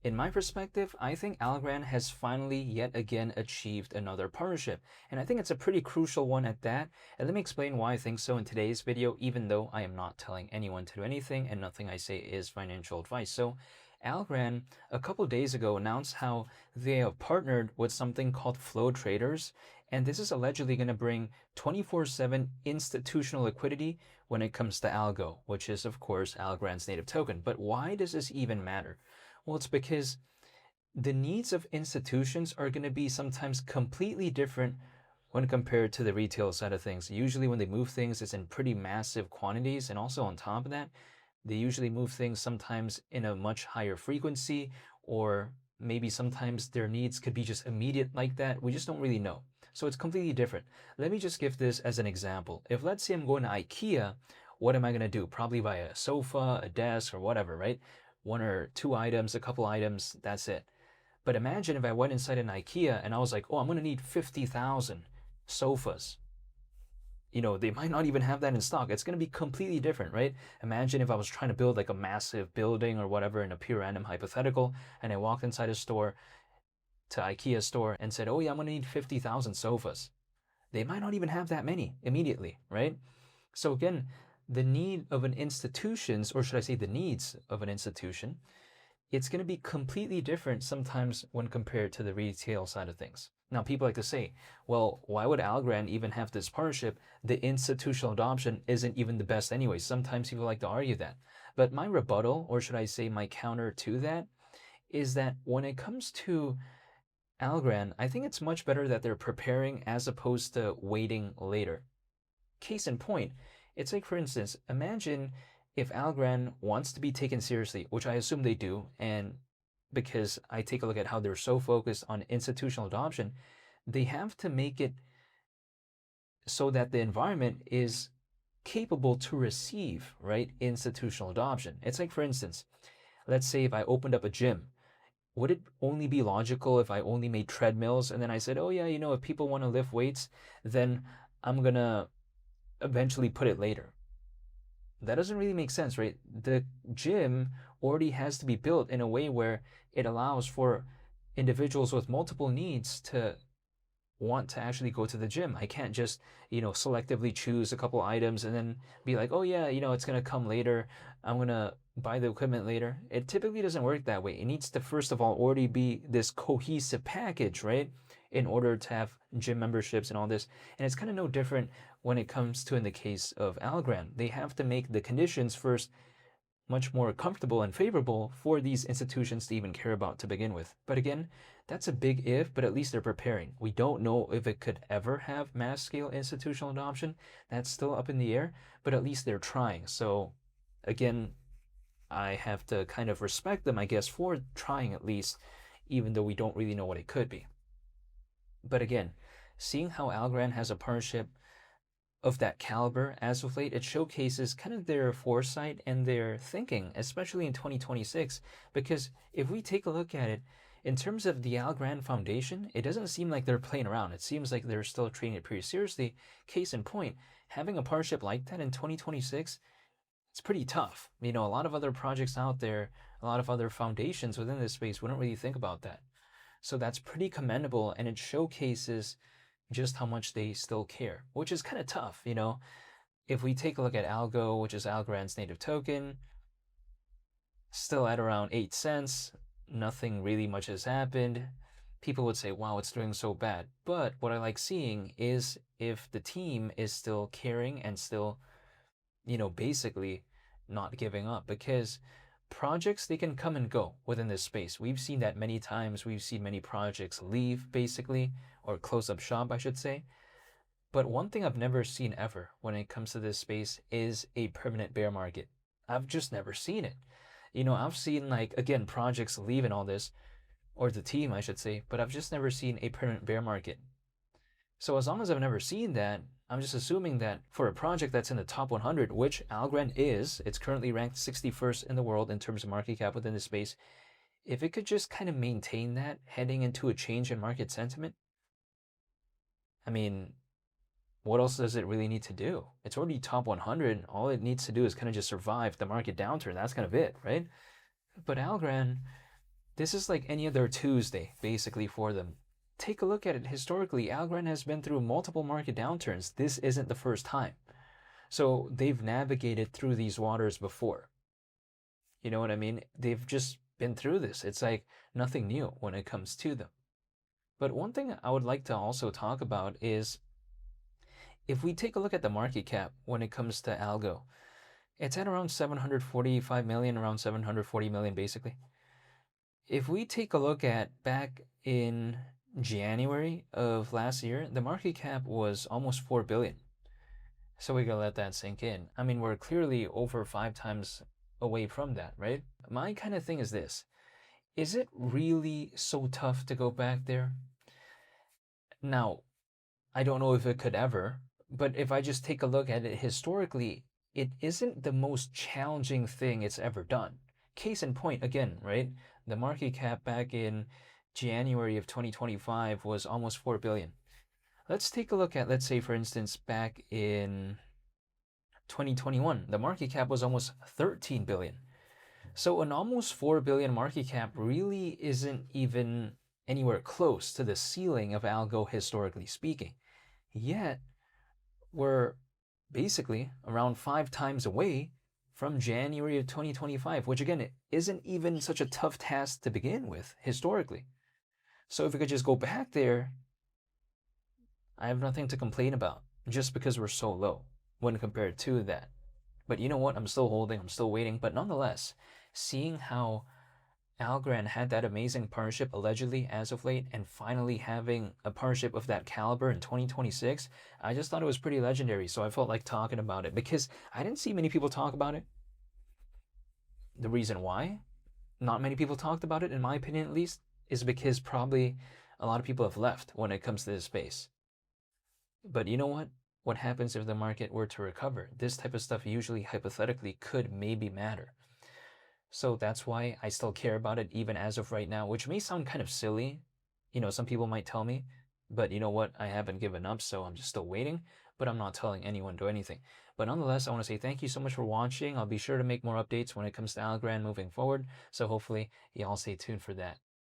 In my perspective, I think Algorand has finally yet again achieved another partnership, and I think it's a pretty crucial one at that. And let me explain why I think so in today's video, even though I am not telling anyone to do anything and nothing I say is financial advice. So Algorand a couple days ago announced how they have partnered with something called Flow Traders, and this is allegedly going to bring 24/7 institutional liquidity when it comes to ALGO, which is of course Algorand's native token. But why does this even matter? Well, it's because the needs of institutions are going to be sometimes completely different when compared to the retail side of things. Usually when they move things, it's in pretty massive quantities. And also on top of that, they usually move things sometimes in a much higher frequency, or maybe sometimes their needs could be just immediate like that. We just don't really know. So it's completely different. Let me just give this as an example. If let's say I'm going to IKEA, what am I going to do? Probably buy a sofa, a desk, or whatever, right? One or two items, a couple items, that's it. But imagine if I went inside an IKEA and I was like, oh, I'm going to need 50,000 sofas. You know, they might not even have that in stock. It's going to be completely different, right? Imagine if I was trying to build like a massive building or whatever in a pure random hypothetical, and I walked inside a store, to IKEA store, and said, oh yeah, I'm going to need 50,000 sofas. They might not even have that many immediately, right? So again, the need of an institution's, or should I say the needs of an institution, it's going to be completely different sometimes when compared to the retail side of things. Now, people like to say, well, why would Algorand even have this partnership? The institutional adoption isn't even the best anyway. Sometimes people like to argue that. But my rebuttal, or should I say my counter to that, is that when it comes to Algorand, I think it's much better that they're preparing as opposed to waiting later. Case in point, it's like, for instance, imagine if Algorand wants to be taken seriously, which I assume they do, and because I take a look at how they're so focused on institutional adoption, they have to make it so that the environment is capable to receive, right, institutional adoption. It's like, for instance, let's say if I opened up a gym, would it only be logical if I only made treadmills and then I said, oh yeah, you know, if people want to lift weights, then I'm gonna eventually put it later? That doesn't really make sense, right? The gym already has to be built in a way where it allows for individuals with multiple needs to want to actually go to the gym. I can't just, you know, selectively choose a couple items and then be like, oh yeah, you know, it's going to come later. I'm going to buy the equipment later. It typically doesn't work that way. It needs to, first of all, already be this cohesive package, right? In order to have gym memberships and all this. And it's kind of no different when it comes to in the case of Algorand. They have to make the conditions first much more comfortable and favorable for these institutions to even care about to begin with. But again, that's a big if, but at least they're preparing. We don't know if it could ever have mass scale institutional adoption. That's still up in the air, but at least they're trying. So again, I have to kind of respect them, I guess, for trying at least, even though we don't really know what it could be. But again, seeing how Algorand has a partnership of that caliber as of late, it showcases kind of their foresight and their thinking, especially in 2026. Because if we take a look at it, in terms of the Algorand Foundation, it doesn't seem like they're playing around. It seems like they're still treating it pretty seriously. Case in point, having a partnership like that in 2026, it's pretty tough. You know, a lot of other projects out there, a lot of other foundations within this space wouldn't really think about that. So that's pretty commendable, and it showcases just how much they still care, which is kind of tough, you know. If we take a look at ALGO, which is Algorand's native token, still at around 8 cents, nothing really much has happened. People would say, wow, it's doing so bad. But what I like seeing is if the team is still caring and still, you know, basically not giving up, because projects, they can come and go within this space. We've seen that many times. We've seen many projects leave, basically, or close up shop, I should say. But one thing I've never seen ever when it comes to this space is a permanent bear market. I've just never seen it. You know, I've seen, like, again, projects leave and all this, or the team, I should say, but I've just never seen a permanent bear market. So as long as I've never seen that, I'm just assuming that for a project that's in the top 100, which Algorand is, it's currently ranked 61st in the world in terms of market cap within the space, if it could just kind of maintain that heading into a change in market sentiment, I mean, what else does it really need to do? It's already top 100. All it needs to do is kind of just survive the market downturn. That's kind of it, right? But Algorand, This is like any other Tuesday, basically, for them. Take a look at it historically. Algorand has been through multiple market downturns. This isn't the first time. So they've navigated through these waters before. You know what I mean? They've just been through this. It's like nothing new when it comes to them. But one thing I would like to also talk about is if we take a look at the market cap when it comes to Algo, it's at around 745 million, around 740 million basically. If we take a look at back in January of last year, the market cap was almost 4 billion. So we gotta let that sink in. I mean, we're clearly over 5 times away from that, right? My kind of thing is this. Is it really so tough to go back there? Now, I don't know if it could ever, but if I just take a look at it historically, it isn't the most challenging thing it's ever done. Case in point, again, right? The market cap back in January of 2025 was almost 4 billion. Let's take a look at, let's say, for instance, back in 2021, the market cap was almost 13 billion. So an almost 4 billion market cap really isn't even anywhere close to the ceiling of Algo historically speaking. Yet, we're basically around 5 times away from January of 2025, which again, isn't even such a tough task to begin with historically. So if we could just go back there, I have nothing to complain about just because we're so low when compared to that. But you know what? I'm still holding, I'm still waiting. But nonetheless, seeing how Algorand had that amazing partnership allegedly as of late and finally having a partnership of that caliber in 2026, I just thought it was pretty legendary. So I felt like talking about it because I didn't see many people talk about it. The reason why not many people talked about it, in my opinion at least, is because probably a lot of people have left when it comes to this space. But you know what? What happens if the market were to recover? This type of stuff usually hypothetically could maybe matter. So that's why I still care about it even as of right now, which may sound kind of silly. You know, some people might tell me, but you know what? I haven't given up, so I'm just still waiting, but I'm not telling anyone to anything. But nonetheless, I want to say thank you so much for watching. I'll be sure to make more updates when it comes to Algorand moving forward, so hopefully y'all stay tuned for that.